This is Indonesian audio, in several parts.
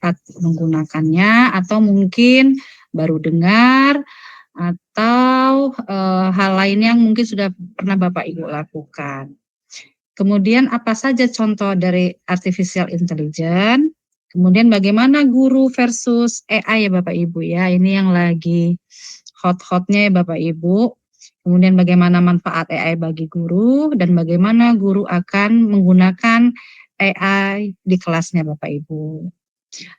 saat menggunakannya atau mungkin baru dengar atau hal lain yang mungkin sudah pernah Bapak Ibu lakukan. Kemudian apa saja contoh dari artificial intelligence? Kemudian bagaimana guru versus AI ya Bapak Ibu ya, ini yang lagi hot-hotnya ya Bapak Ibu. Kemudian bagaimana manfaat AI bagi guru dan bagaimana guru akan menggunakan AI di kelasnya Bapak Ibu.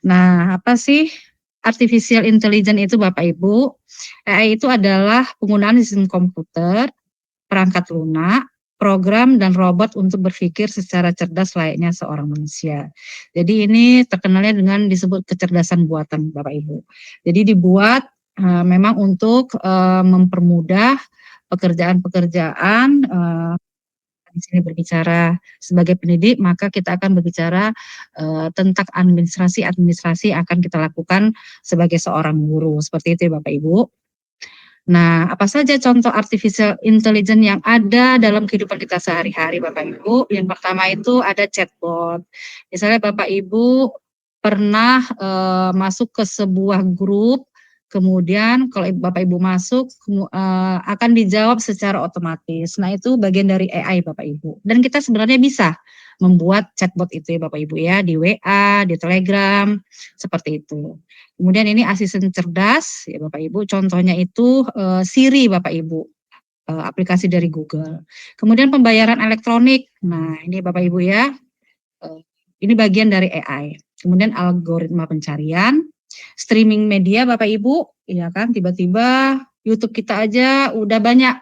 Nah, apa sih artificial intelligence itu Bapak Ibu? AI itu adalah penggunaan sistem komputer, perangkat lunak, program dan robot untuk berpikir secara cerdas layaknya seorang manusia. Jadi ini terkenalnya dengan disebut kecerdasan buatan Bapak Ibu. Jadi dibuat memang untuk mempermudah pekerjaan-pekerjaan. Di sini berbicara sebagai pendidik, maka kita akan berbicara tentang administrasi akan kita lakukan sebagai seorang guru. Seperti itu ya Bapak Ibu. Nah, apa saja contoh artificial intelligence yang ada dalam kehidupan kita sehari-hari Bapak Ibu? Yang pertama itu ada chatbot. Misalnya Bapak Ibu pernah masuk ke sebuah grup, kemudian kalau Bapak Ibu masuk akan dijawab secara otomatis. Nah, itu bagian dari AI Bapak Ibu. Dan kita sebenarnya bisa membuat chatbot itu ya Bapak Ibu ya, di WA, di Telegram, seperti itu. Kemudian ini asisten cerdas ya Bapak Ibu, contohnya itu Siri Bapak Ibu, aplikasi dari Google. Kemudian pembayaran elektronik, nah ini Bapak Ibu ya, ini bagian dari AI. Kemudian algoritma pencarian, streaming media Bapak Ibu, ya kan tiba-tiba YouTube kita aja udah banyak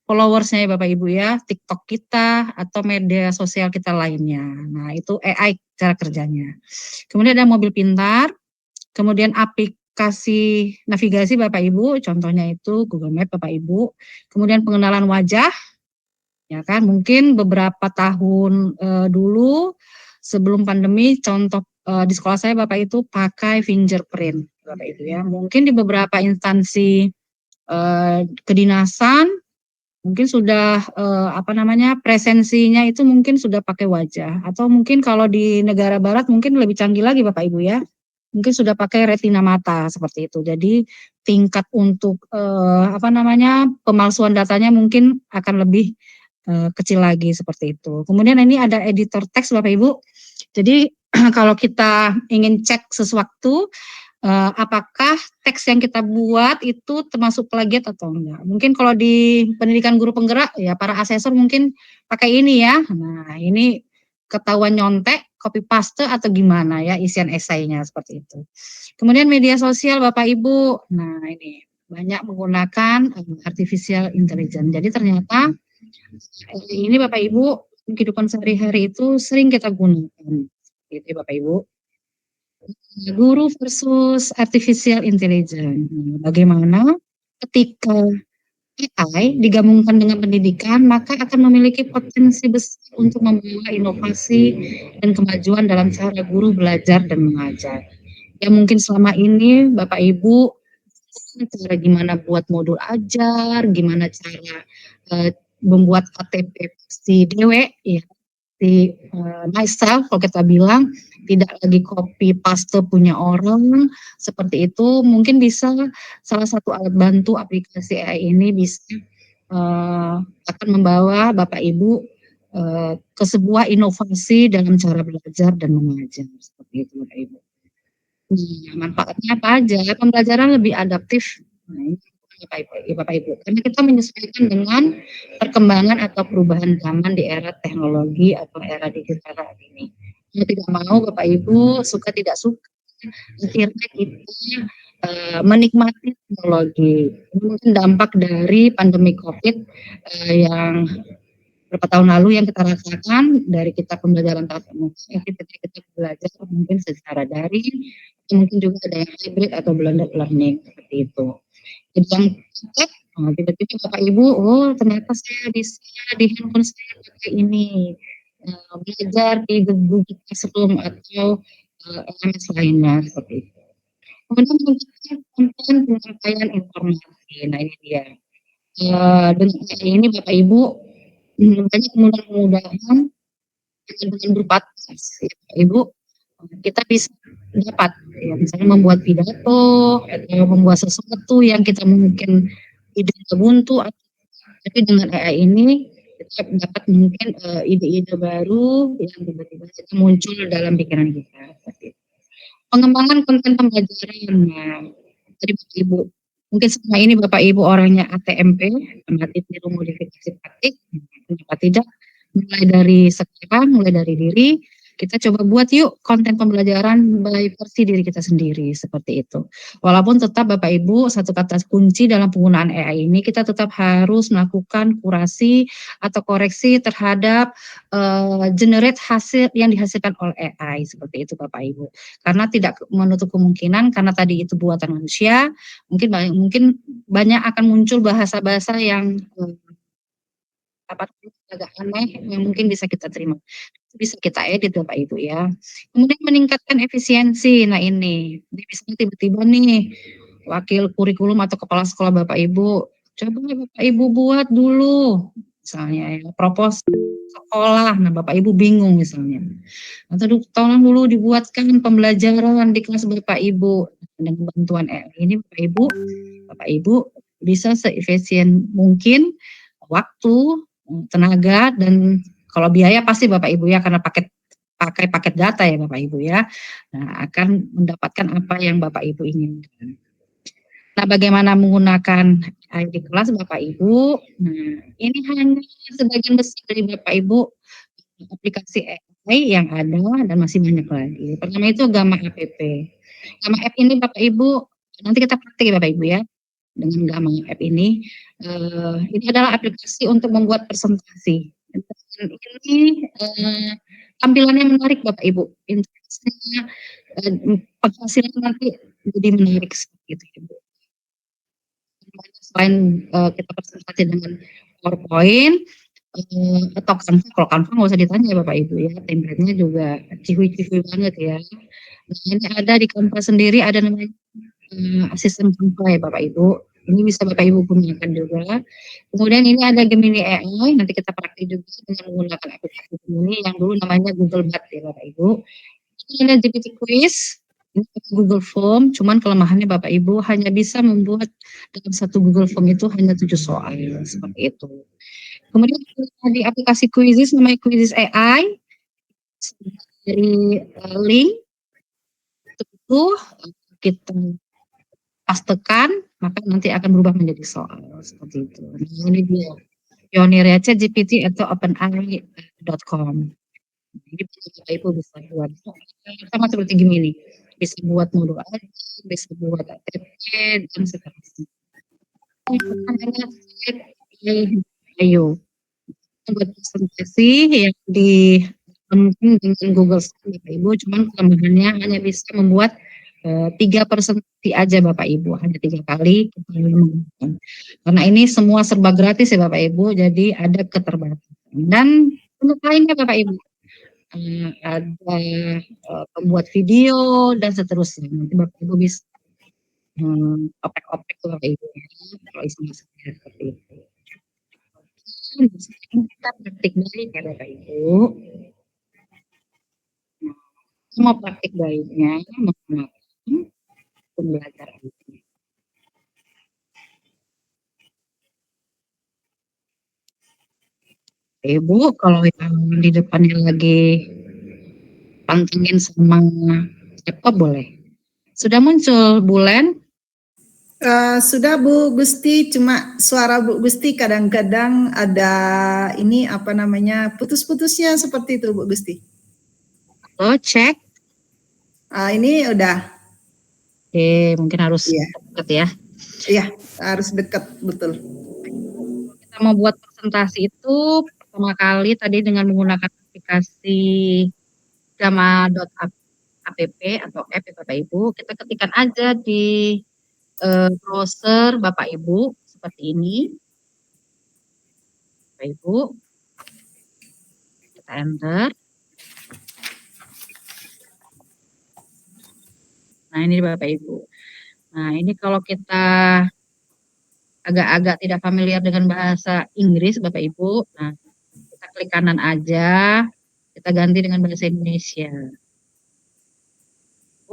followersnya ya Bapak Ibu ya, TikTok kita atau media sosial kita lainnya. Nah itu AI cara kerjanya. Kemudian ada mobil pintar, kemudian aplikasi navigasi Bapak Ibu, contohnya itu Google Map Bapak Ibu. Kemudian pengenalan wajah, ya kan mungkin beberapa tahun dulu sebelum pandemi, contoh di sekolah saya Bapak itu pakai fingerprint Bapak Ibu ya. Mungkin di beberapa instansi kedinasan mungkin sudah presensinya itu mungkin sudah pakai wajah, atau mungkin kalau di negara barat mungkin lebih canggih lagi Bapak Ibu ya. Mungkin sudah pakai retina mata seperti itu. Jadi tingkat untuk pemalsuan datanya mungkin akan lebih kecil lagi seperti itu. Kemudian ini ada editor teks Bapak Ibu. Jadi kalau kita ingin cek sesuatu apakah teks yang kita buat itu termasuk plagiat atau enggak. Mungkin kalau di pendidikan guru penggerak ya para asesor mungkin pakai ini ya. Nah, ini ketahuan nyontek, copy paste atau gimana ya isian esainya seperti itu. Kemudian media sosial Bapak Ibu. Nah, ini banyak menggunakan artificial intelligence. Jadi ternyata ini Bapak Ibu kehidupan sehari-hari itu sering kita gunakan. Gitu ya Bapak Ibu. Guru versus artificial intelligence. Bagaimana ketika AI digabungkan dengan pendidikan, maka akan memiliki potensi besar untuk membawa inovasi dan kemajuan dalam cara guru belajar dan mengajar. Ya mungkin selama ini Bapak Ibu cara gimana buat modul ajar, gimana cara membuat KTP si dewe, ya si myself kalau kita bilang tidak lagi copy paste punya orang seperti itu, mungkin bisa salah satu alat bantu aplikasi AI ini bisa akan membawa Bapak Ibu ke sebuah inovasi dalam cara belajar dan mengajar seperti itu Bapak Ibu. Manfaatnya apa aja? Pembelajaran lebih adaptif. Nah, ini Bapak Ibu, karena kita menyesuaikan dengan perkembangan atau perubahan zaman di era teknologi atau era digital saat ini. Mau tidak mau Bapak Ibu suka tidak suka, akhirnya kita menikmati teknologi. Ini mungkin dampak dari pandemi COVID yang beberapa tahun lalu yang kita rasakan dari kita pembelajaran tatap muka, kita belajar mungkin secara daring, mungkin juga ada yang hybrid atau blended learning seperti itu. Jadi yang tiba-tiba Bapak Ibu, oh ternyata saya bisa di handphone saya pakai ini, belajar di Google Classroom atau LMS lainnya seperti itu. Kemudian konten penyampaian informasi, nah ini dia. Dengan ini Bapak Ibu banyak kemudahan dengan berupa teks, ya, Ibu kita bisa dapat Ya, misalnya membuat pidato atau membuat sesuatu yang kita mungkin idenya buntu, tapi dengan AI ini kita dapat mungkin ide-ide baru yang tiba-tiba muncul dalam pikiran kita. Pengembangan konten pembelajaran, nah, dari Bapak Ibu. Mungkin selama ini Bapak Ibu orangnya ATMP, amati tiru modifikasi praktik, kenapa tidak? Mulai dari sekarang, mulai dari diri, kita coba buat yuk konten pembelajaran by versi diri kita sendiri, seperti itu. Walaupun tetap Bapak Ibu, satu kata kunci dalam penggunaan AI ini, kita tetap harus melakukan kurasi atau koreksi terhadap generate hasil yang dihasilkan oleh AI, seperti itu Bapak Ibu. Karena tidak menutup kemungkinan, karena tadi itu buatan manusia, mungkin banyak akan muncul bahasa-bahasa yang agak aneh yang mungkin bisa kita terima. Bisa kita edit Bapak Ibu ya. Kemudian meningkatkan efisiensi. Nah ini, misalnya tiba-tiba nih wakil kurikulum atau kepala sekolah Bapak Ibu, coba Bapak Ibu buat dulu misalnya ya, propos sekolah. Nah Bapak Ibu bingung misalnya. Atau tolong dulu dibuatkan pembelajaran di kelas Bapak Ibu dengan bantuan AI ini Bapak Ibu bisa seefisien mungkin waktu, tenaga, dan kalau biaya pasti Bapak Ibu ya karena pakai paket data ya Bapak Ibu ya. Nah, akan mendapatkan apa yang Bapak Ibu inginkan. Nah, bagaimana menggunakan AI di kelas Bapak Ibu? Nah, ini hanya sebagian besar dari Bapak Ibu aplikasi AI yang ada dan masih banyak lagi. Pertama itu Gamma App. Gamma App ini Bapak Ibu, nanti kita praktik ya Bapak Ibu ya, dengan Gamma App ini adalah aplikasi untuk membuat presentasi. Dan ini tampilannya menarik Bapak Ibu, interface-nya, penghasilan nanti jadi menarik gitu ya Bu. Selain kita presentasi dengan PowerPoint, atau Canva, kalau Canva nggak usah ditanya ya Bapak Ibu ya, template-nya juga cihui-cihui banget ya. Nah, ini ada di Canva sendiri, ada namanya asisten Canva ya Bapak Ibu. Ini bisa Bapak Ibu gunakan juga. Kemudian ini ada Gemini AI, nanti kita praktik juga dengan menggunakan aplikasi Gemini yang dulu namanya Google Bard ya Bapak Ibu. Ini ada GPT Quiz, ini Google Form, cuman kelemahannya Bapak Ibu hanya bisa membuat dalam satu Google Form itu hanya 7 soal, seperti itu. Kemudian di aplikasi Quizizz namanya Quizizz AI, dari link itu kita pastekan, maka nanti akan berubah menjadi soal seperti itu. Nah, ini dia pionirnya ChatGPT atau OpenAI.com. Jadi Bapak Ibu bisa buat sama seperti Gemini, bisa buat modul aja, bisa buat ATP dan seterusnya. Ayo buat presentasi yang di dengan Google Slide Bapak Ibu, cuman kelemahannya hanya bisa membuat 3 presentasi aja Bapak Ibu, hanya 3 kali kita menggunakan. Karena ini semua serba gratis ya Bapak Ibu, jadi ada keterbatasan. Dan untuk lainnya Bapak Ibu, ada pembuat video dan seterusnya. Nanti Bapak Ibu bisa oprek-oprek Bapak Ibu ya, kalau isinya seperti itu. Kita praktik baik ya Bapak Ibu. Semua praktik baiknya menggunakan pembelajaran ini. Ibu kalau yang di depannya lagi pantengin sama laptop boleh. Sudah muncul Bulan? Sudah Bu Gusti, cuma suara Bu Gusti kadang-kadang ada ini apa namanya putus-putusnya seperti itu Bu Gusti. Oh cek. Ini udah. Oke, mungkin harus dekat ya. Iya, harus dekat betul. Kita mau buat presentasi itu pertama kali tadi dengan menggunakan aplikasi Gamma.app atau app ya Bapak Ibu, kita ketikkan aja di browser Bapak Ibu seperti ini. Bapak Ibu, kita enter. Nah ini Bapak Ibu. Nah ini kalau kita agak-agak tidak familiar dengan bahasa Inggris Bapak Ibu, nah kita klik kanan aja, kita ganti dengan bahasa Indonesia.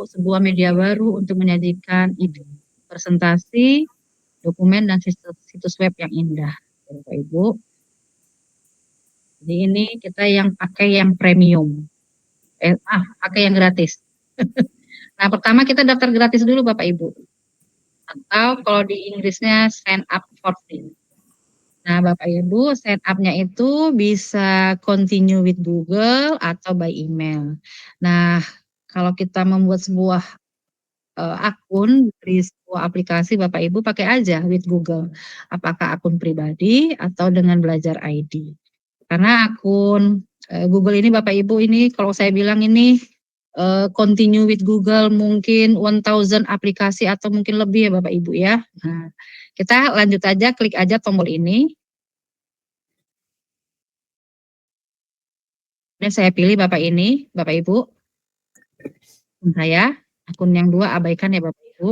sebuah media baru untuk menyajikan ide, presentasi, dokumen, dan situs web yang indah, Bapak Ibu. Jadi ini kita yang pakai yang premium. Pakai yang gratis. Nah, pertama kita daftar gratis dulu Bapak Ibu. Atau kalau di Inggrisnya sign up for free. Nah, Bapak Ibu, sign up-nya itu bisa continue with Google atau by email. Nah, kalau kita membuat sebuah akun di sebuah aplikasi, Bapak Ibu pakai aja with Google. Apakah akun pribadi atau dengan Belajar ID. Karena akun Google ini Bapak Ibu ini kalau saya bilang ini continue with Google mungkin 1000 aplikasi atau mungkin lebih ya Bapak Ibu ya. Nah, kita lanjut aja, klik aja tombol ini. Dan saya pilih Bapak ini, Bapak Ibu. Akun yang 2 abaikan ya Bapak Ibu.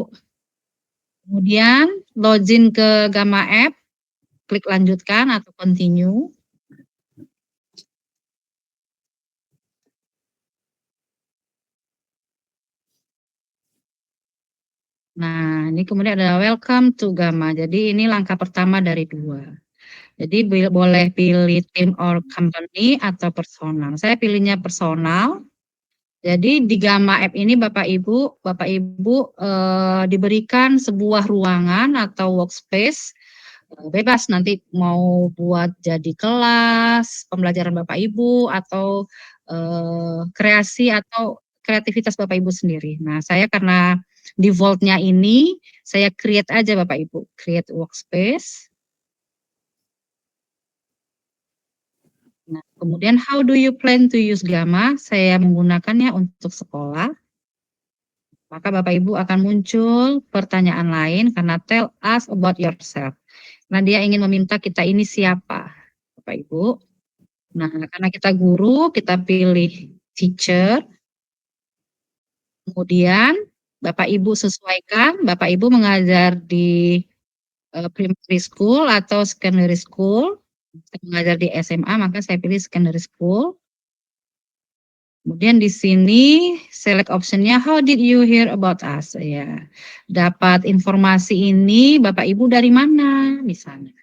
Kemudian login ke Gamma App, klik lanjutkan atau continue. Nah, ini kemudian ada welcome to Gamma. Jadi ini langkah pertama dari 2. Jadi boleh pilih team or company atau personal. Saya pilihnya personal. Jadi di Gamma App ini Bapak Ibu diberikan sebuah ruangan atau workspace bebas nanti mau buat jadi kelas, pembelajaran Bapak Ibu atau kreasi atau kreativitas Bapak Ibu sendiri. Nah, saya karena default-nya ini saya create aja Bapak Ibu, create workspace. Nah, kemudian how do you plan to use Gamma? Saya menggunakannya untuk sekolah. Maka Bapak Ibu akan muncul pertanyaan lain karena tell us about yourself. Nah, dia ingin meminta kita ini siapa, Bapak Ibu. Nah, karena kita guru, kita pilih teacher. Kemudian Bapak Ibu sesuaikan, Bapak Ibu mengajar di primary school atau secondary school. Mengajar di SMA, maka saya pilih secondary school. Kemudian di sini select optionnya how did you hear about us? Ya, dapat informasi ini Bapak Ibu dari mana misalnya,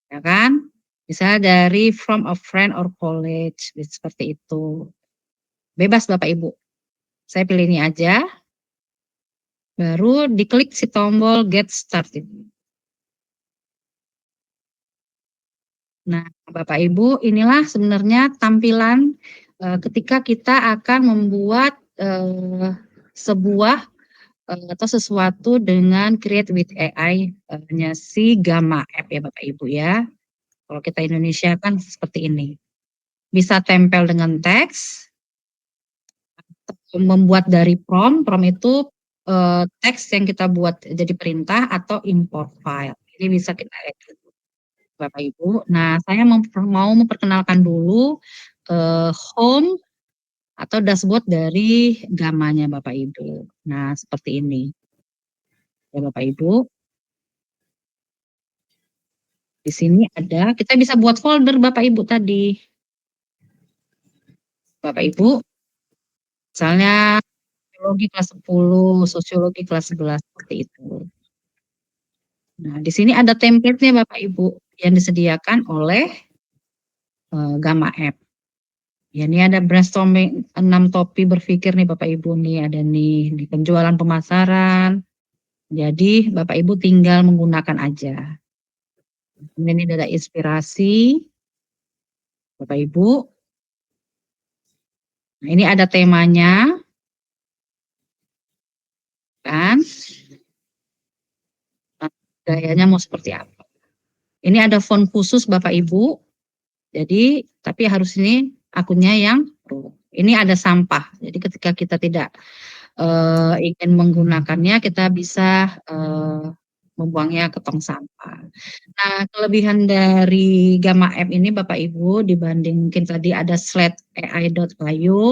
ya kan? Bisa dari from a friend or college, seperti itu. Bebas Bapak Ibu. Saya pilih ini aja. Baru diklik si tombol get started. Nah, Bapak Ibu, inilah sebenarnya tampilan ketika kita akan membuat sebuah atau sesuatu dengan Create with AI-nya si Gamma App ya Bapak Ibu ya. Kalau kita Indonesia kan seperti ini. Bisa tempel dengan teks, membuat dari prompt itu teks yang kita buat jadi perintah atau import file. Ini bisa kita edit Bapak Ibu. Nah, saya mau memperkenalkan dulu home atau dashboard dari Gamma-nya Bapak Ibu. Nah, seperti ini. Ya Bapak Ibu. Di sini ada, kita bisa buat folder Bapak Ibu tadi. Bapak Ibu, misalnya biologi kelas 10, sosiologi kelas 11, seperti itu. Nah, di sini ada template-nya Bapak Ibu yang disediakan oleh Gamma App. Ya, ini ada brainstorming 6 topik berpikir nih Bapak Ibu nih, ada nih di penjualan pemasaran. Jadi Bapak Ibu tinggal menggunakan aja. Kemudian ini ada inspirasi Bapak Ibu. Nah, ini ada temanya. Kan? Nah, gayanya mau seperti apa? Ini ada font khusus Bapak Ibu. Jadi, tapi harus ini akunnya yang pro. Ini ada sampah. Jadi ketika kita tidak ingin menggunakannya, kita bisa membuangnya ke tong sampah. Nah, kelebihan dari Gamma App ini Bapak Ibu dibanding mungkin tadi ada slate.ai.io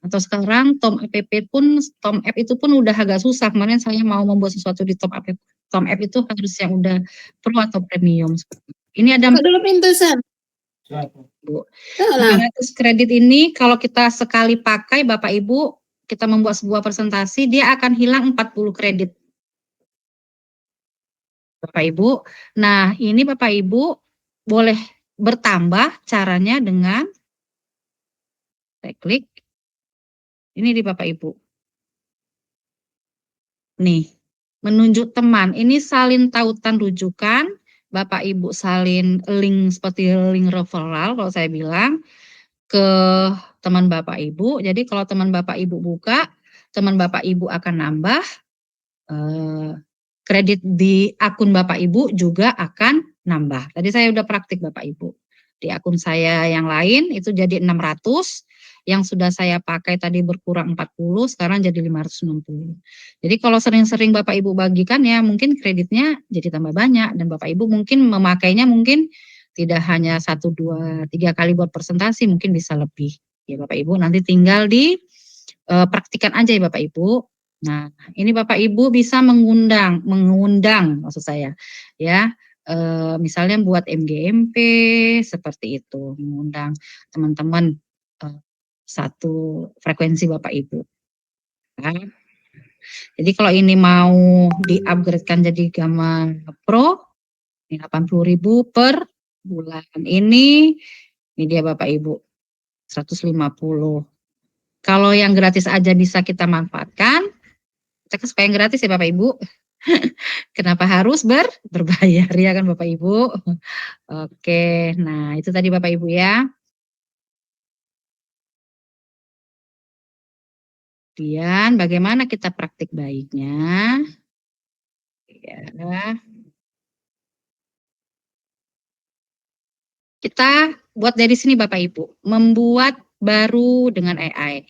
atau sekarang Tom App itu pun udah agak susah. Kemarin saya mau membuat sesuatu di Tom App itu harus yang udah pro atau premium. Ini ada dulu pintu San. Bu. 500 kredit ini kalau kita sekali pakai Bapak Ibu kita membuat sebuah presentasi, dia akan hilang 40 kredit. Bapak Ibu. Nah, ini Bapak Ibu boleh bertambah caranya dengan saya klik ini di Bapak Ibu. Nih, menunjuk teman. Ini salin tautan rujukan, Bapak Ibu salin link seperti link referral kalau saya bilang ke teman Bapak Ibu. Jadi kalau teman Bapak Ibu buka, teman Bapak Ibu akan nambah eh, kredit di akun Bapak Ibu juga akan nambah. Tadi saya udah praktik Bapak Ibu. Di akun saya yang lain itu jadi 600, yang sudah saya pakai tadi berkurang 40, sekarang jadi 560. Jadi kalau sering-sering Bapak Ibu bagikan ya mungkin kreditnya jadi tambah banyak dan Bapak Ibu mungkin memakainya mungkin tidak hanya 1, 2, 3 kali buat presentasi, mungkin bisa lebih. Ya Bapak Ibu nanti tinggal di praktikan aja ya Bapak Ibu. Nah, ini Bapak Ibu bisa mengundang maksud saya, ya. Misalnya buat MGMP seperti itu, mengundang teman-teman satu frekuensi Bapak Ibu. Nah, jadi kalau ini mau di-upgrade-kan jadi Gamma Pro, ini 80.000 per bulan. Ini dia Bapak Ibu, 150. Kalau yang gratis aja bisa kita manfaatkan, kita supaya yang gratis ya Bapak Ibu. Kenapa harus berbayar ya kan Bapak Ibu? Oke, nah itu tadi Bapak Ibu ya. Kemudian bagaimana kita praktik baiknya? Ya, kita buat dari sini Bapak Ibu, membuat baru dengan AI.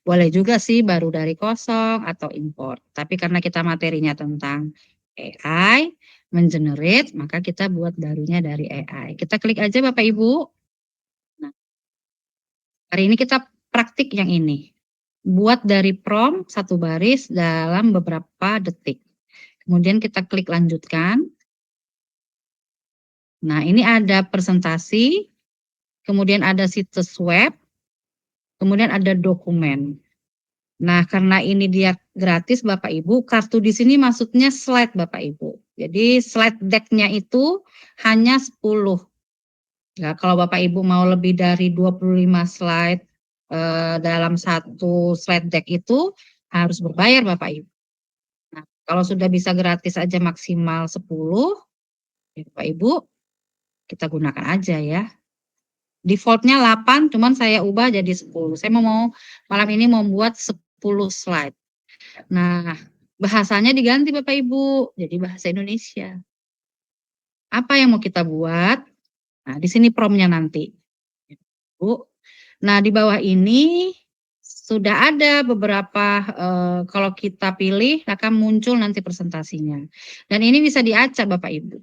Boleh juga sih baru dari kosong atau import. Tapi karena kita materinya tentang AI, mengenerate, maka kita buat barunya dari AI. Kita klik aja Bapak Ibu. Nah, hari ini kita praktik yang ini. Buat dari prompt satu baris dalam beberapa detik. Kemudian kita klik lanjutkan. Nah, ini ada presentasi, kemudian ada situs web, kemudian ada dokumen. Nah, karena ini dia gratis Bapak Ibu, kartu di sini maksudnya slide Bapak Ibu. Jadi slide deck-nya itu hanya 10. Ya, kalau Bapak Ibu mau lebih dari 25 slide dalam satu slide deck itu harus berbayar Bapak Ibu. Nah, kalau sudah bisa gratis aja maksimal 10, ya Bapak Ibu kita gunakan aja ya. Defaultnya 8, cuman saya ubah jadi 10. Saya mau malam ini membuat 10 slide. Nah, bahasanya diganti Bapak Ibu, jadi bahasa Indonesia. Apa yang mau kita buat? Nah, di sini promnya nanti. Bu. Nah, di bawah ini sudah ada beberapa, kalau kita pilih akan muncul nanti presentasinya. Dan ini bisa diacak Bapak Ibu.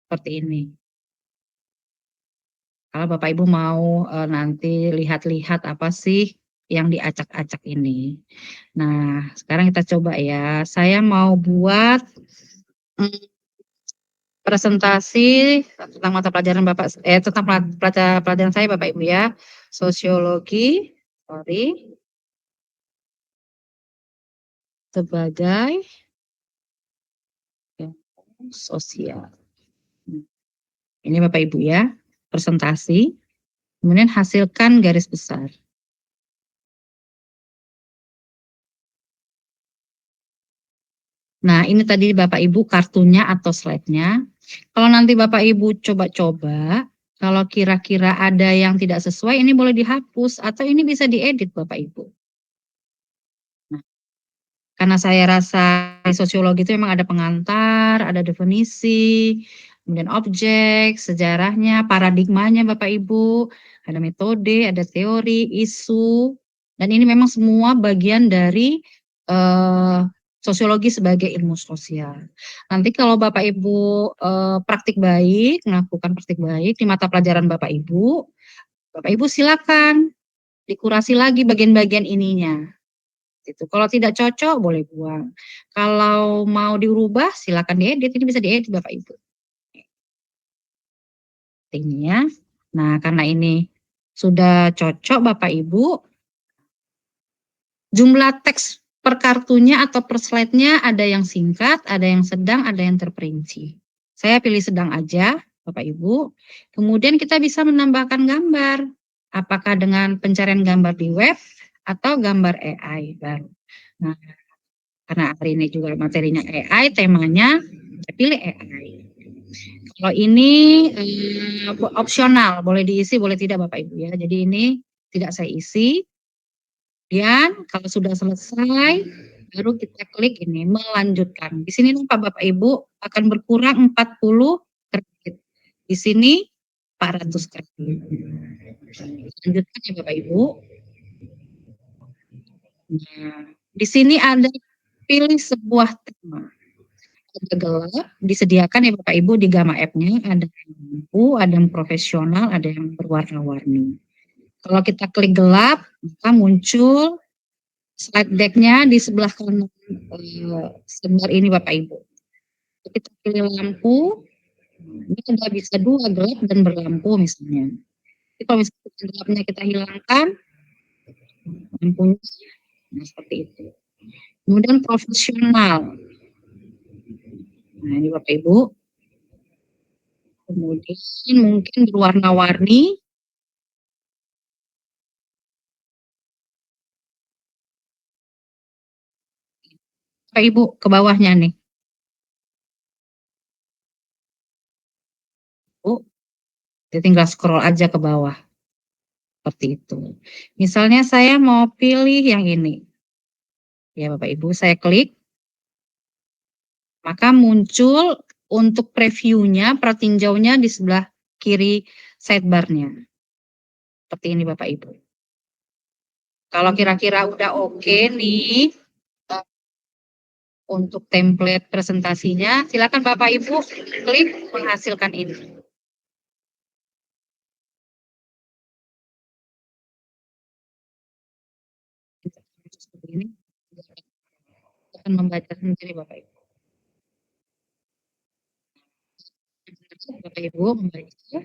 Seperti ini. Kalau Bapak Ibu mau nanti lihat-lihat apa sih yang diacak-acak ini. Nah, sekarang kita coba ya. Saya mau buat presentasi tentang mata pelajaran tentang pelajaran saya Bapak Ibu ya. Sosiologi, sebagai sosial. Ini Bapak Ibu ya, presentasi. Kemudian hasilkan garis besar. Nah, ini tadi Bapak Ibu kartunya atau slide-nya. Kalau nanti Bapak Ibu coba-coba, kalau kira-kira ada yang tidak sesuai, ini boleh dihapus atau ini bisa diedit Bapak Ibu. Nah, karena saya rasa di sosiologi itu memang ada pengantar, ada definisi, kemudian objek, sejarahnya, paradigmanya Bapak Ibu, ada metode, ada teori, isu, dan ini memang semua bagian dari sosiologi sebagai ilmu sosial. Nanti kalau Bapak Ibu praktik baik, melakukan praktik baik di mata pelajaran Bapak Ibu silakan dikurasi lagi bagian-bagian ininya. Gitu. Kalau tidak cocok boleh buang. Kalau mau dirubah silakan diedit. Ini bisa diedit Bapak Ibu. Ini ya. Nah, karena ini sudah cocok Bapak Ibu, Jumlah teks per kartunya atau per slide-nya ada yang singkat, ada yang sedang, ada yang terperinci. Saya pilih sedang aja, Bapak Ibu. Kemudian kita bisa menambahkan gambar. Apakah dengan pencarian gambar di web atau gambar AI baru. Nah, karena hari ini juga materinya AI, temanya saya pilih AI. Kalau ini opsional, boleh diisi, boleh tidak Bapak Ibu ya. Jadi ini tidak saya isi. Kemudian kalau sudah selesai, baru kita klik ini melanjutkan. Di sini Pak Bapak Ibu akan berkurang 40 kredit. Di sini 400 kredit. Lanjutkan ya Bapak Ibu. Nah, di sini ada pilih sebuah tema. Ada gelap, disediakan ya Bapak Ibu di Gamma App-nya, ada yang lampu, ada yang profesional, ada yang berwarna-warni. Kalau kita klik gelap, maka muncul slide deck-nya di sebelah kanan sebelah ini Bapak Ibu. Kita pilih lampu, ini ada bisa dua, gelap dan berlampu misalnya. Jadi kalau misalnya gelapnya kita hilangkan, lampunya nah seperti itu. Kemudian profesional. Nah ini Bapak Ibu. Kemudian mungkin berwarna-warni. Bapak Ibu ke bawahnya nih. Bu, kita tinggal scroll aja ke bawah. Seperti itu. Misalnya saya mau pilih yang ini. Ya Bapak Ibu, saya klik. Maka muncul untuk previewnya, pratinjaunya di sebelah kiri sidebar-nya. Seperti ini Bapak Ibu. Kalau kira-kira udah oke nih untuk template presentasinya, silakan Bapak Ibu klik menghasilkan ini. Seperti ini akan membaca sendiri Bapak Ibu. Bapak Ibu membaca.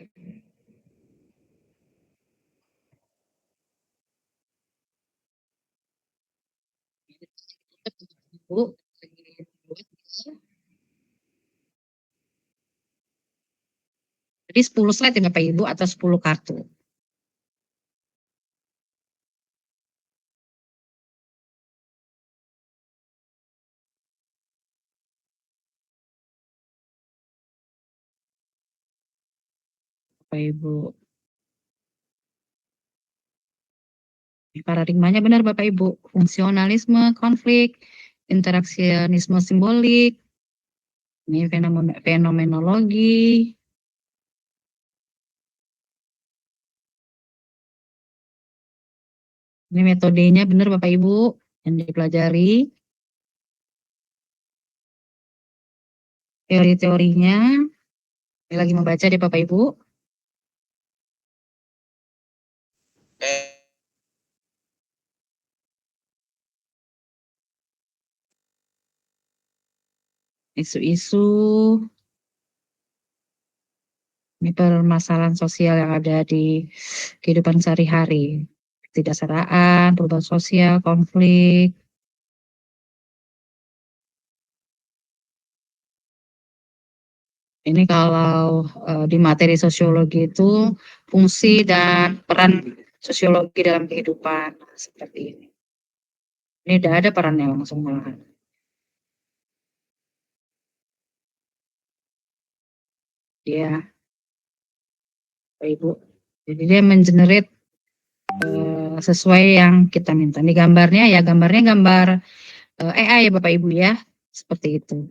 Ibu, jadi 10 slide ya Bapak Ibu atau 10 kartu. Bapak Ibu. Paradigmanya benar Bapak Ibu. Fungsionalisme, konflik, interaksionisme simbolik, ini fenomenologi. Ini metodenya benar Bapak Ibu yang dipelajari. Teori-teorinya. Ini lagi membaca deh Bapak Ibu. Isu-isu ini permasalahan sosial yang ada di kehidupan sehari-hari. Ketidaksetaraan, perubahan sosial, konflik. Ini kalau di materi sosiologi itu fungsi dan peran sosiologi dalam kehidupan seperti ini. Ini tidak ada perannya langsung malahan. Ya, Ibu. Jadi dia mengenerate sesuai yang kita minta. Ini gambarnya ya, gambarnya gambar AI ya Bapak Ibu ya, seperti itu.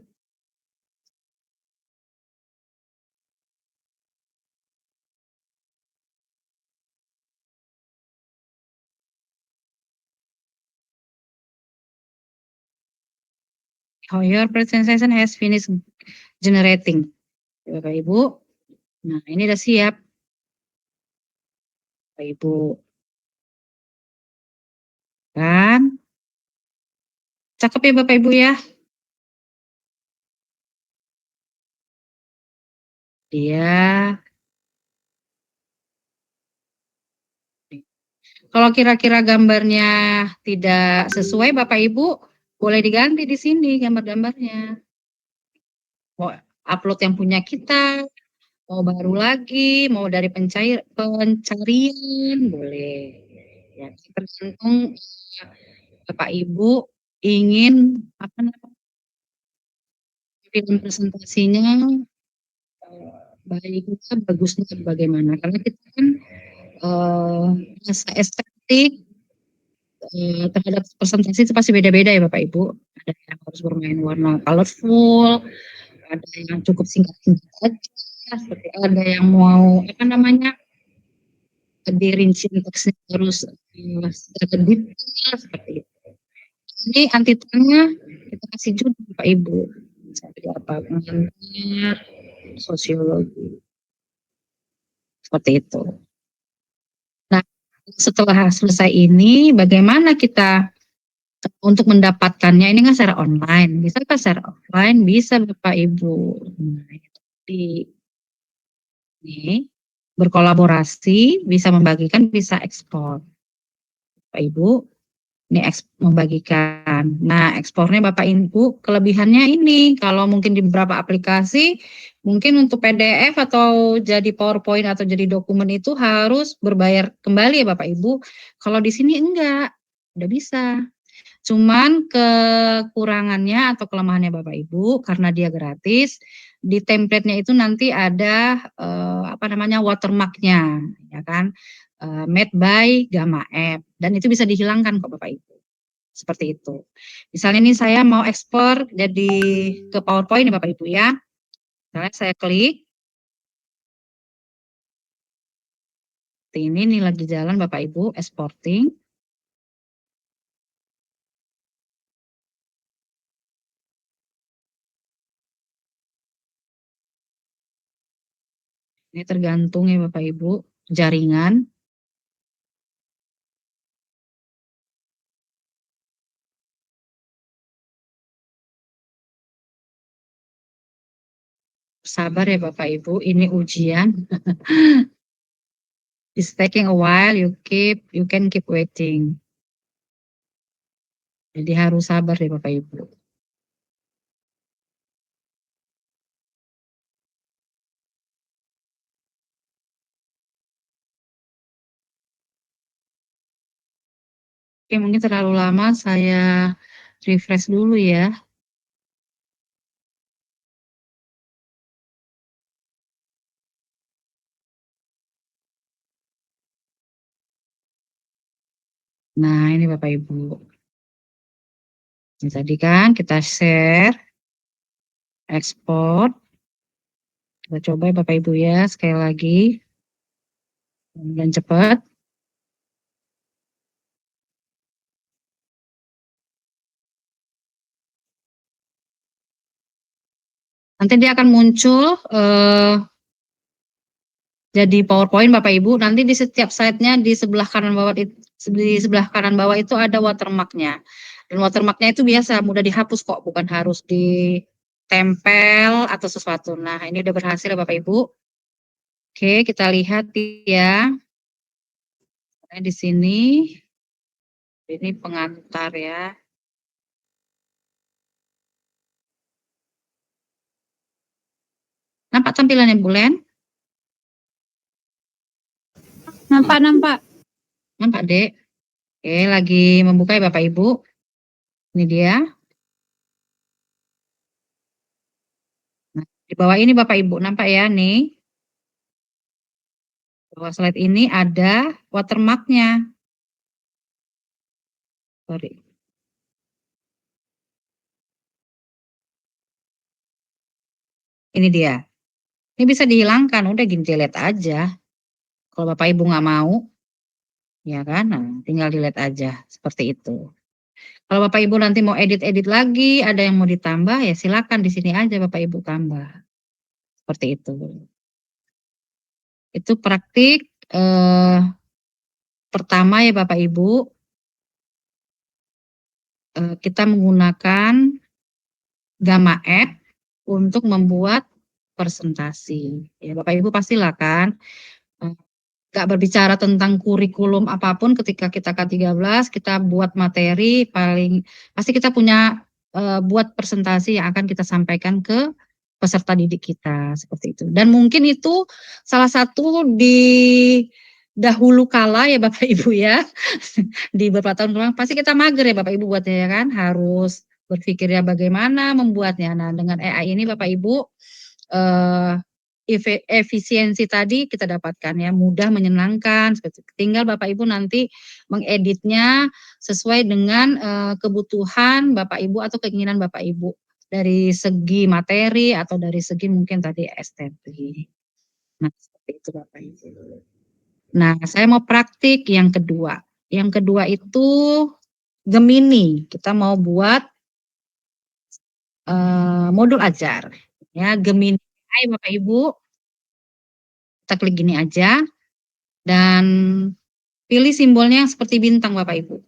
How your presentation has finished generating. Bapak Ibu. Nah, ini udah siap. Bapak Ibu. Kan? Cakep ya Bapak Ibu ya. Dia Kalau kira-kira gambarnya tidak sesuai Bapak Ibu, boleh diganti di sini gambar-gambarnya. Mau upload yang punya kita, mau baru lagi, mau dari pencarian, boleh. Ya, tergantung Bapak Ibu ingin apa namanya film presentasinya baiknya bagusnya bagaimana karena kita kan rasa estetik terhadap presentasi itu pasti beda-beda ya Bapak Ibu. Ada yang harus bermain warna colorful, ada yang cukup singkat-singkat aja, seperti ada yang mau apa namanya dirinciin teksnya harus secara detail seperti itu. Jadi antitanya kita kasih judul Bapak Ibu. Seperti apa? Pengantar, sosiologi, seperti itu. Nah, setelah selesai ini, bagaimana kita untuk mendapatkannya? Ini kan secara online. Bisa kan secara offline? Bisa Bapak Ibu. Nah, di ini berkolaborasi, bisa membagikan, bisa ekspor. Bapak Ibu, ini membagikan. Nah, ekspornya Bapak Ibu, kelebihannya ini, kalau mungkin di beberapa aplikasi, mungkin untuk PDF atau jadi PowerPoint atau jadi dokumen itu harus berbayar kembali ya Bapak Ibu. Kalau di sini enggak, udah bisa. Cuman kekurangannya atau kelemahannya Bapak Ibu, karena dia gratis, di template-nya itu nanti ada apa namanya watermark-nya, ya kan? Made by Gamma App, dan itu bisa dihilangkan kok Bapak Ibu. Seperti itu. Misalnya nih saya mau ekspor jadi ke PowerPoint nih Bapak Ibu ya. Misalnya saya klik. Ini nih lagi jalan Bapak Ibu exporting. Ini tergantung ya Bapak Ibu jaringan. Sabar ya Bapak Ibu, ini ujian. It's taking a while, you can keep waiting. Jadi harus sabar ya Bapak Ibu. Oke, mungkin terlalu lama saya refresh dulu ya. Nah, ini Bapak Ibu. Ini tadi kan kita share, ekspor. Kita coba ya Bapak Ibu ya, sekali lagi. Dan cepat. Nanti dia akan muncul jadi PowerPoint Bapak Ibu. Nanti di setiap slide-nya di sebelah kanan bawah itu ada watermark-nya. Dan watermark-nya itu biasa mudah dihapus kok, bukan harus ditempel atau sesuatu. Nah, ini udah berhasil ya Bapak Ibu. Oke, kita lihat ya. Di sini ini pengantar ya. Nampak tampilannya Bulen? Nampak, nampak. Nampak, Dek? Oke, lagi membuka ya Bapak Ibu. Ini dia. Nah, di bawah ini Bapak Ibu, nampak ya nih. Di bawah slide ini ada watermark-nya. Sorry. Ini dia. Ini bisa dihilangkan, udah gini delete aja. Kalau Bapak Ibu nggak mau, ya kan, nah, tinggal delete aja, seperti itu. Kalau Bapak Ibu nanti mau edit-edit lagi, ada yang mau ditambah, ya silakan di sini aja Bapak Ibu tambah. Seperti itu. Itu praktik pertama ya Bapak Ibu, kita menggunakan Gamma App untuk membuat presentasi. Ya Bapak Ibu pastilah kan nggak berbicara tentang kurikulum apapun. Ketika kita K13, kita buat materi, paling pasti kita punya buat presentasi yang akan kita sampaikan ke peserta didik kita, seperti itu. Dan mungkin itu salah satu di dahulu kala ya Bapak Ibu ya, di beberapa tahun kemarin pasti kita mager ya Bapak Ibu buatnya ya kan, harus berpikir ya bagaimana membuatnya. Nah, dengan AI ini Bapak Ibu eh, efisiensi tadi kita dapatkan ya, mudah, menyenangkan, seperti itu. Tinggal Bapak Ibu nanti mengeditnya sesuai dengan kebutuhan Bapak Ibu atau keinginan Bapak Ibu dari segi materi atau dari segi mungkin tadi estetik. Nah, seperti itu Bapak Ibu. Nah, saya mau praktik yang kedua. Yang kedua itu Gemini. Kita mau buat modul ajar. Ya, Gemini. Hai Bapak Ibu, kita klik gini aja dan pilih simbolnya yang seperti bintang Bapak Ibu.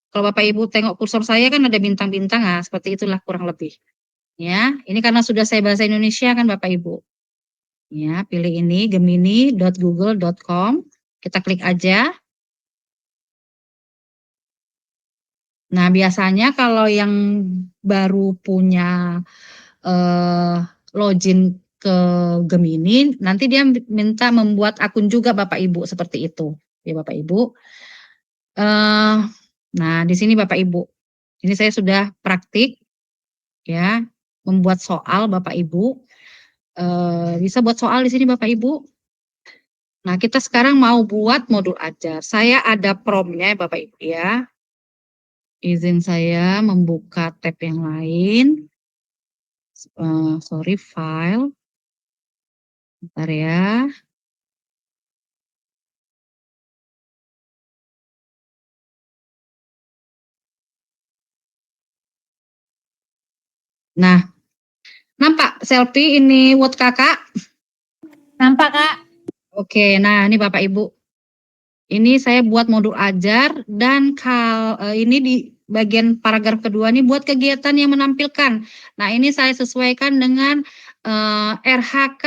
Kalau Bapak Ibu tengok kursor saya kan ada bintang-bintang, nah seperti itulah kurang lebih. Ya, ini karena sudah saya bahasa Indonesia kan Bapak Ibu. Ya, pilih ini gemini.google.com. Kita klik aja. Nah, biasanya kalau yang baru punya login ke Gemini, nanti dia minta membuat akun juga Bapak Ibu seperti itu, ya Bapak Ibu. Nah, di sini Bapak Ibu, ini saya sudah praktik, ya, membuat soal Bapak Ibu. Bisa buat soal di sini Bapak Ibu. Nah, kita sekarang mau buat modul ajar. Saya ada promnya Bapak Ibu ya. Izin saya membuka tab yang lain. Sorry, file. Bentar ya. Nah, nampak selfie ini Word kakak? Nampak, Kak? Oke, nah ini Bapak Ibu. Ini saya buat modul ajar dan ini di bagian paragraf kedua ini buat kegiatan yang menampilkan. Nah, ini saya sesuaikan dengan RHK,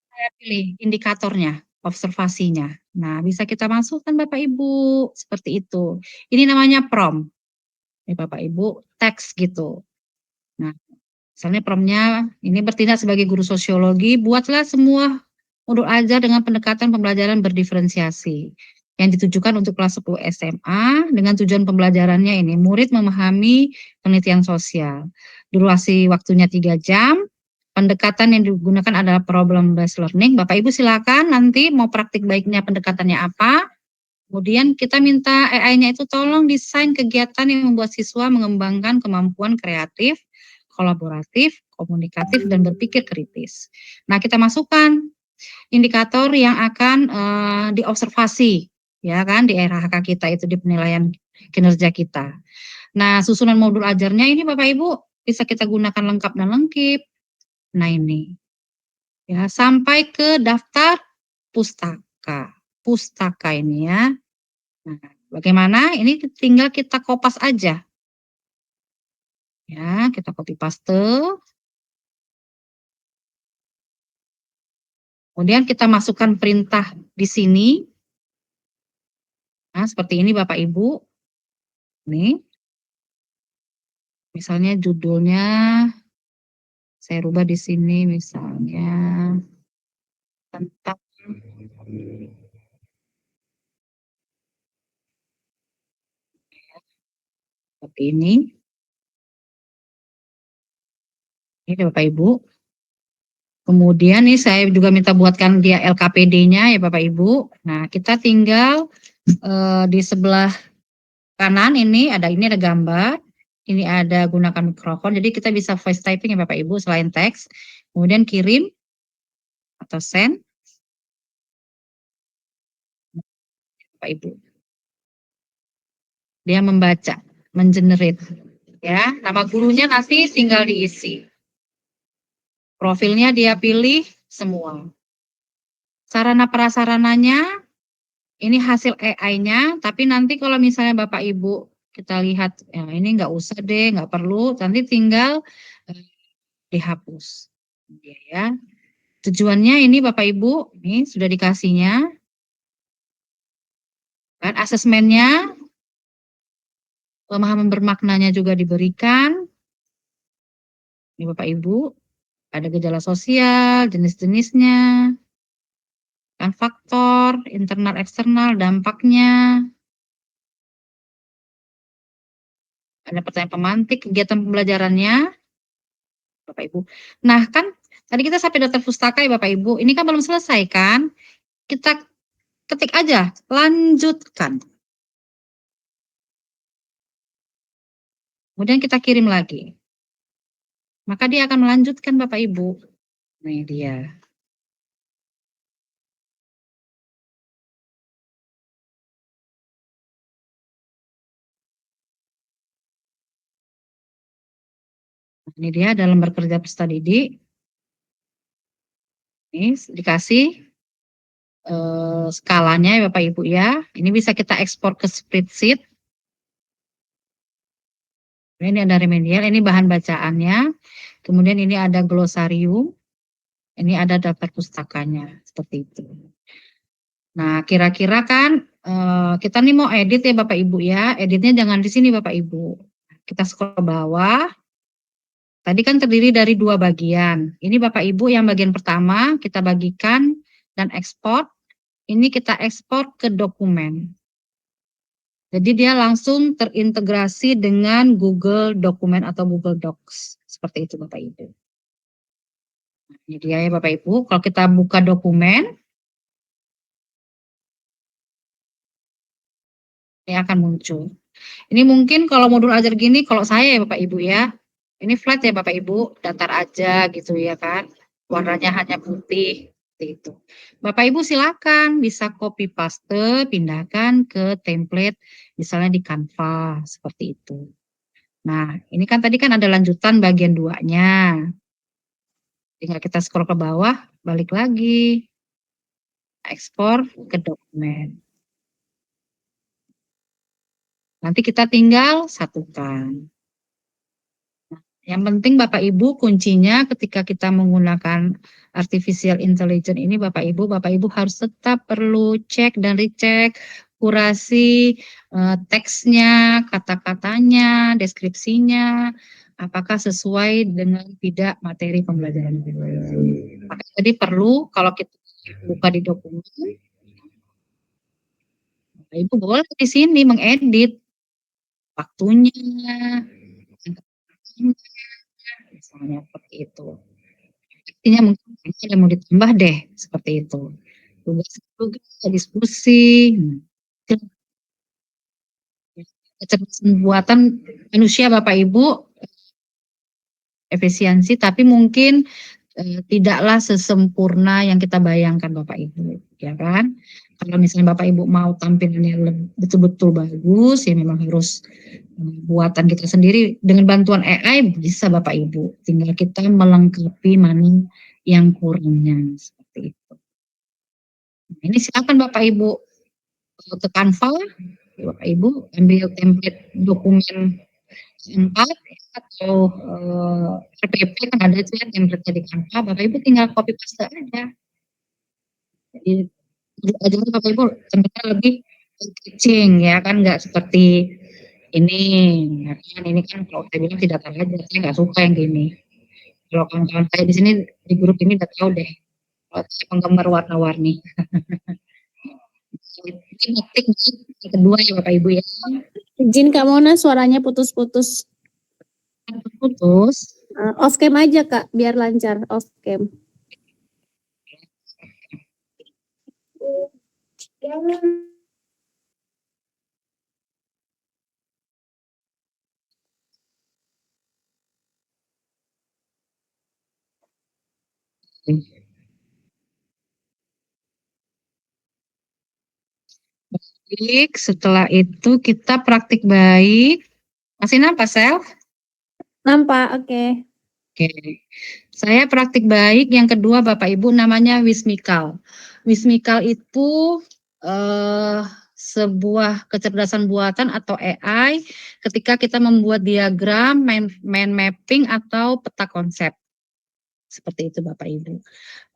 saya pilih indikatornya, observasinya. Nah, bisa kita masukkan Bapak Ibu, seperti itu. Ini namanya prompt. Ini Bapak Ibu, teks gitu. Nah, misalnya promptnya ini bertindak sebagai guru sosiologi, buatlah semua modul ajar dengan pendekatan pembelajaran berdiferensiasi yang ditujukan untuk kelas 10 SMA dengan tujuan pembelajarannya ini murid memahami penelitian sosial. Durasi waktunya 3 jam. Pendekatan yang digunakan adalah problem based learning. Bapak Ibu silakan nanti mau praktik baiknya pendekatannya apa. Kemudian kita minta AI-nya itu tolong desain kegiatan yang membuat siswa mengembangkan kemampuan kreatif, kolaboratif, komunikatif, dan berpikir kritis. Nah, kita masukkan indikator yang akan diobservasi, ya kan, di RHK kita itu di penilaian kinerja kita. Nah, susunan modul ajarnya ini Bapak Ibu bisa kita gunakan lengkap dan lengkap. Nah, ini ya sampai ke daftar pustaka ini ya. Nah, bagaimana? Ini tinggal kita kopas aja. Ya, kita copy paste. Kemudian kita masukkan perintah di sini. Nah, seperti ini Bapak Ibu. Nih. Misalnya judulnya saya rubah di sini misalnya tentang seperti ini. Ini Bapak Ibu. Kemudian nih saya juga minta buatkan dia LKPD-nya ya Bapak Ibu. Nah, kita tinggal di sebelah kanan ini ada gambar, ini ada gunakan mikrofon. Jadi kita bisa voice typing ya Bapak Ibu selain teks. Kemudian kirim atau send Bapak Ibu. Dia membaca, mengenerate ya. Nama gurunya nanti tinggal diisi. Profilnya dia pilih semua. Sarana prasarananya ini hasil AI-nya, tapi nanti kalau misalnya Bapak Ibu kita lihat ya ini nggak usah deh, nggak perlu, nanti tinggal dihapus. Ya. Tujuannya ini Bapak Ibu, ini sudah dikasihnya. Kan asesmennya, pemahaman bermaknanya juga diberikan. Ini Bapak Ibu, ada gejala sosial, jenis-jenisnya, kan faktor, internal, eksternal, dampaknya, ada pertanyaan pemantik, kegiatan pembelajarannya, Bapak Ibu. Nah kan, tadi kita sampai daftar pustaka ya Bapak Ibu, ini kan belum selesai kan, kita ketik aja, lanjutkan. Kemudian kita kirim lagi. Maka dia akan melanjutkan Bapak Ibu. Nah ini dia. Ini dia dalam bekerja peserta didik. Ini dikasih skalanya ya Bapak Ibu ya. Ini bisa kita ekspor ke spreadsheet. Ini ada remedial, ini bahan bacaannya. Kemudian ini ada glosarium. Ini ada daftar pustakanya, seperti itu. Nah, kira-kira kan kita nih mau edit ya Bapak Ibu ya. Editnya jangan di sini Bapak Ibu. Kita scroll ke bawah. Tadi kan terdiri dari 2 bagian. Ini Bapak Ibu yang bagian pertama kita bagikan dan ekspor. Ini kita ekspor ke dokumen. Jadi dia langsung terintegrasi dengan Google Dokumen atau Google Docs. Seperti itu Bapak Ibu. Ini dia ya Bapak Ibu. Kalau kita buka dokumen, ini akan muncul. Ini mungkin kalau modul ajar gini, kalau saya ya Bapak Ibu ya, ini flat ya Bapak Ibu, datar aja gitu ya kan. Warnanya hanya putih. Itu. Bapak Ibu silakan bisa copy paste, pindahkan ke template misalnya di Canva seperti itu. Nah, ini kan tadi kan ada lanjutan bagian 2-nya. Tinggal kita scroll ke bawah, balik lagi. Ekspor ke dokumen. Nanti kita tinggal satukan. Yang penting Bapak Ibu kuncinya ketika kita menggunakan artificial intelligence ini Bapak Ibu harus tetap perlu cek dan recheck kurasi teksnya, kata-katanya, deskripsinya, apakah sesuai dengan tidak materi pembelajaran. Maka jadi perlu kalau kita buka di dokumen, Bapak Ibu boleh di sini mengedit waktunya, misalnya seperti itu. Artinya mungkin ada mau ditambah deh seperti itu. Tugas diskusi. Kecerdasan buatan manusia Bapak Ibu efisiensi, tapi mungkin tidaklah sesempurna yang kita bayangkan Bapak Ibu, ya kan? Kalau misalnya Bapak Ibu mau tampilannya betul-betul bagus, ya memang harus buatan kita sendiri. Dengan bantuan AI bisa Bapak Ibu, tinggal kita melengkapi mana yang kurangnya seperti itu. Nah, ini silakan Bapak Ibu ke Canva, Bapak Ibu ambil template dokumen 4 atau RPP kan ada itu ya template di Canva, Bapak Ibu tinggal copy paste aja. Jadi aja Bapak Ibu ternyata lebih catching ya kan, nggak seperti ini ya kan, ini kan kalau saya bilang tidak tahu aja, saya nggak suka yang gini. Kalau kawan-kawan saya di sini di grup ini udah tahu deh, kalau saya penggemar warna-warni. Ini teknik kedua ya Bapak Ibu ya. Izin Kak Mona, suaranya putus-putus. Putus. Off cam aja Kak, biar lancar off cam. Baik, setelah itu kita praktik baik. Masih nampak, Sel? Nampak, oke. Oke. Saya praktik baik yang kedua Bapak Ibu namanya Wismikal. Wismikal itu sebuah kecerdasan buatan atau AI ketika kita membuat diagram, mind mapping atau peta konsep. Seperti itu Bapak Ibu.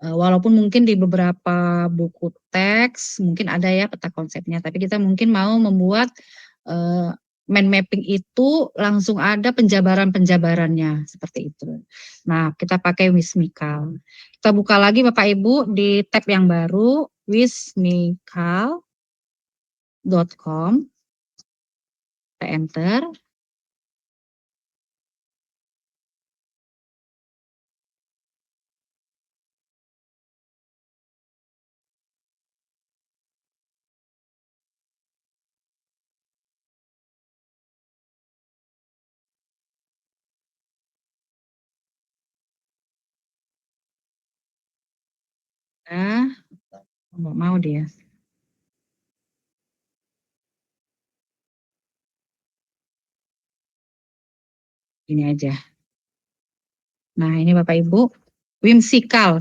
Walaupun mungkin di beberapa buku teks mungkin ada ya peta konsepnya, tapi kita mungkin mau membuat mind mapping itu langsung ada penjabaran-penjabarannya seperti itu. Nah, kita pakai Wismikal. Kita buka lagi Bapak Ibu di tab yang baru wismikal.com. Kita enter. Nggak mau dia. Ini aja. Nah, ini Bapak Ibu. Whimsical.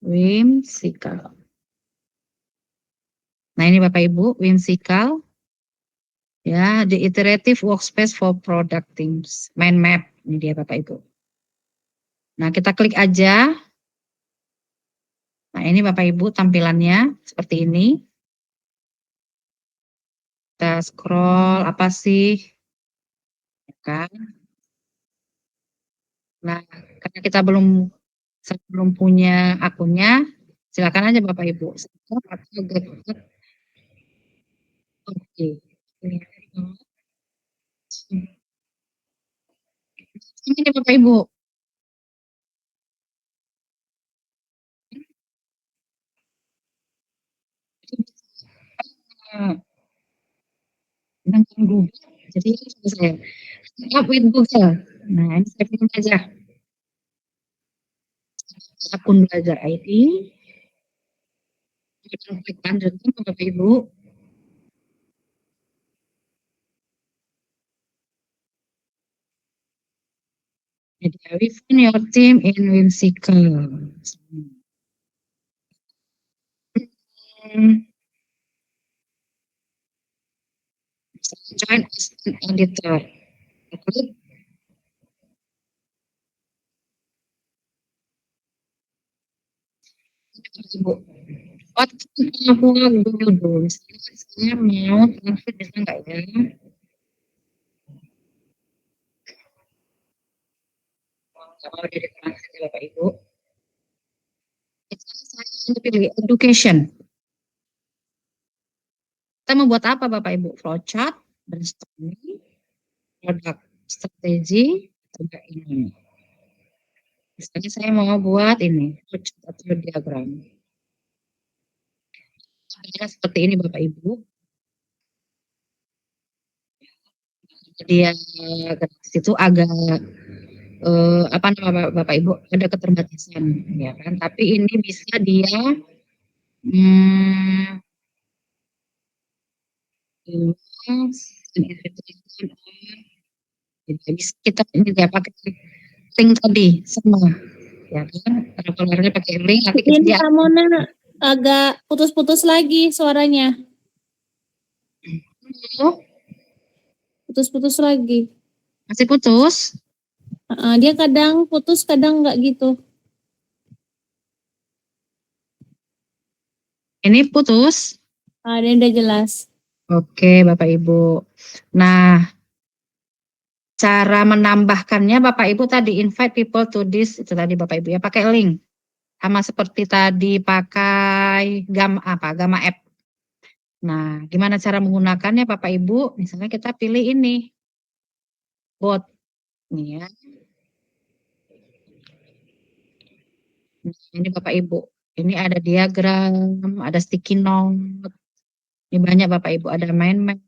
Whimsical. Nah, ini Bapak Ibu, Whimsical. Ya, the iterative workspace for product teams. Mind map. Ini dia Bapak Ibu. Nah, kita klik aja. Nah, ini Bapak Ibu tampilannya seperti ini. Kita scroll apa sih? Ya kan? Nah, karena kita belum punya akunnya, silakan aja Bapak Ibu. Oke. Ini Bapak Ibu. Dengan Google. Jadi saya up with Google. Nah, ini saya pilih aja. Akun belajar ID. Kita klik lanjutkan Bapak Ibu. Jadi, we find your team in Whimsical. Join as an editor. Klik. Ibu. What aku dulu? Saya mau translate bisa nggak ya? Kalau dari translate Bapak Ibu. Saya pilih education. Kita mau buat apa Bapak Ibu? Flowchart, brainstorming, product strategi, atau ini. Misalnya saya mau buat ini, flowchart atau diagram. Seperti ini Bapak Ibu. Jadi ya itu agak apa nama Bapak Ibu ada keterbatasan ya kan, tapi ini bisa dia bisa kita juga pakai link tadi semua ya kan, kalau pakai link nanti Ini Kak Mona agak putus-putus lagi suaranya. Putus-putus lagi. Masih putus? Dia kadang putus, kadang enggak gitu. Ini putus? Ini udah jelas. Oke, Bapak Ibu. Nah, cara menambahkannya Bapak Ibu tadi invite people to this, itu tadi Bapak Ibu ya, pakai link. Sama seperti tadi pakai Gamma App. Nah, gimana cara menggunakannya Bapak Ibu? Misalnya kita pilih ini. Bot. Nih ya. Ini Bapak Ibu. Ini ada diagram, ada sticky note. Ini banyak Bapak Ibu, ada main map.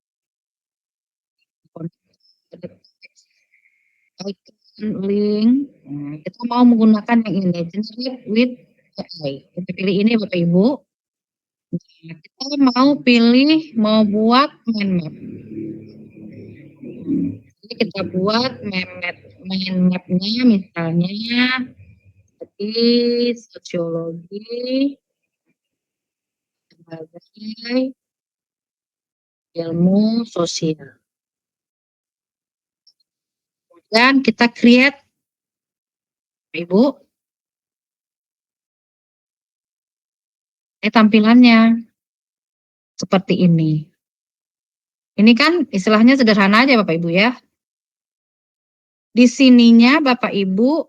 Link. Nah, kita mau menggunakan yang ini, generate with AI. Kita pilih ini Bapak Ibu. Nah, kita mau pilih mau buat mind map. Jadi kita buat mind map-nya misalnya seperti sosiologi sebagai ilmu sosial. Dan kita create Ibu. Ini tampilannya seperti ini. Ini kan istilahnya sederhana aja Bapak Ibu ya. Di sininya Bapak Ibu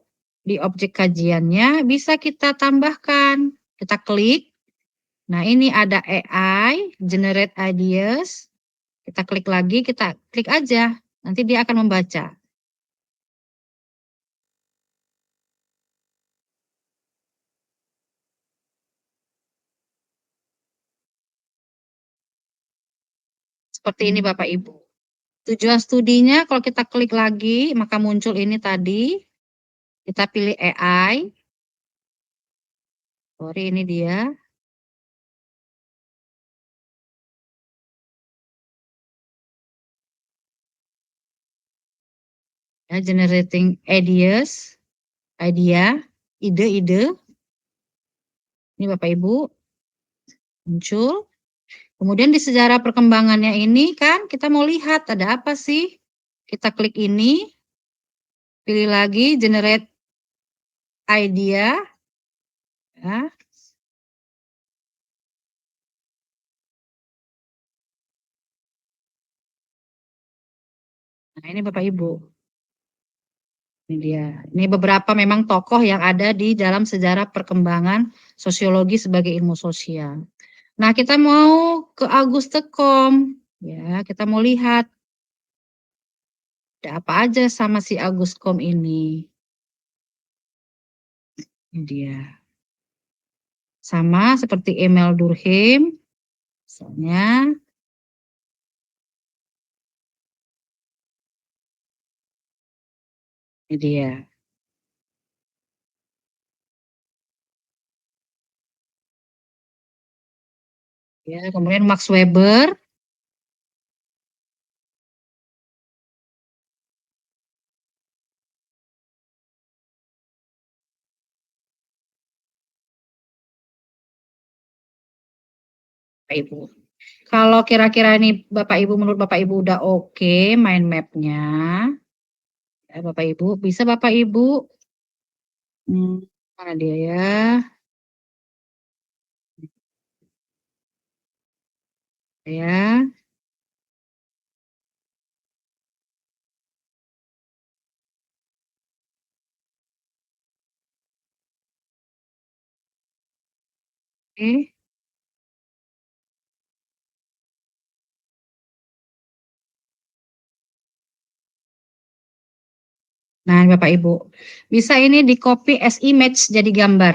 di objek kajiannya bisa kita tambahkan. Kita klik. Nah, ini ada AI, generate ideas. Kita klik lagi, kita klik aja. Nanti dia akan membaca. Seperti ini Bapak Ibu. Tujuan studinya kalau kita klik lagi, maka muncul ini tadi. Kita pilih AI. Sorry, ini dia. Ya, generating ideas, ide-ide. Ini Bapak Ibu muncul. Kemudian di sejarah perkembangannya ini kan kita mau lihat ada apa sih. Kita klik ini, pilih lagi generate idea. Ya. Nah, ini Bapak Ibu. Ini dia. Ini beberapa memang tokoh yang ada di dalam sejarah perkembangan sosiologi sebagai ilmu sosial. Nah, kita mau ke Auguste.com. Ya, kita mau lihat ada apa aja sama si Auguste.com ini. Ini dia. Sama seperti Emile Durkheim. Misalnya. Ini dia. Ya, kemudian Max Weber. Bapak Ibu. Kalau kira-kira ini Bapak Ibu menurut Bapak Ibu udah oke mind map-nya. Ya, Bapak Ibu, bisa Bapak Ibu. Mana dia ya? Ya. Oke. Nah, Bapak Ibu, bisa ini di copy as image jadi gambar.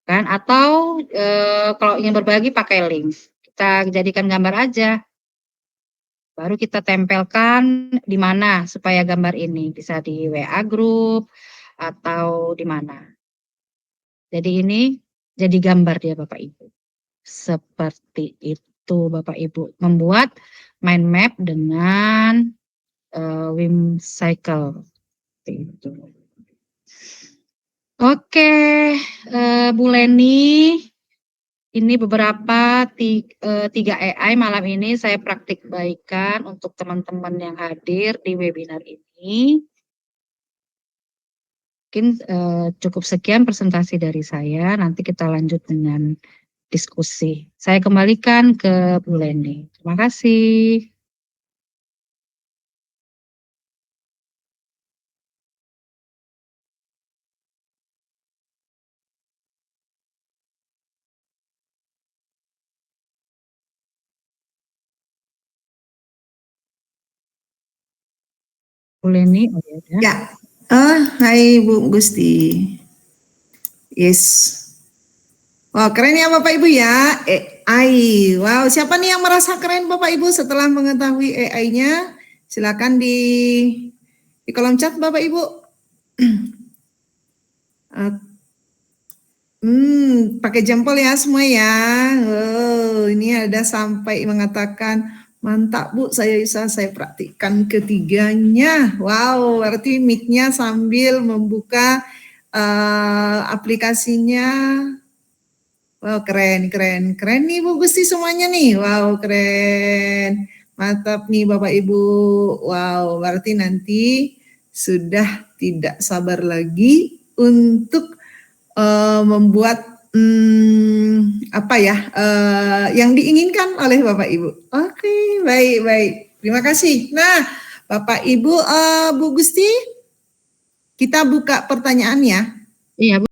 Kan atau kalau ingin berbagi pakai link. Kita jadikan gambar aja. Baru kita tempelkan di mana supaya gambar ini bisa di WA group atau di mana. Jadi ini jadi gambar dia Bapak Ibu. Seperti itu Bapak Ibu. Membuat mind map dengan Whimsical. Itu. Oke, Bu Leni, ini beberapa tiga AI malam ini saya praktik baikan untuk teman-teman yang hadir di webinar ini. Mungkin cukup sekian presentasi dari saya, nanti kita lanjut dengan diskusi. Saya kembalikan ke Bu Leni. Terima kasih. Bu Leni, oh ya. Ya, hai Bu Gusti. Yes. Wah, keren ya Bapak Ibu ya, AI. Wow, siapa nih yang merasa keren Bapak Ibu setelah mengetahui AI-nya? Silakan di kolom chat Bapak Ibu. Pakai jempol ya semua ya. Oh, ini ada sampai mengatakan mantap Bu, saya praktikkan ketiganya. Wow, berarti mic-nya sambil membuka aplikasinya. Wow, keren nih Bu Gusti semuanya nih. Wow, keren. Mantap nih Bapak Ibu. Wow, berarti nanti sudah tidak sabar lagi untuk membuat yang diinginkan oleh Bapak Ibu. Oke, baik. Terima kasih. Nah, Bapak Ibu, Bu Gusti, kita buka pertanyaannya. Iya, Bu.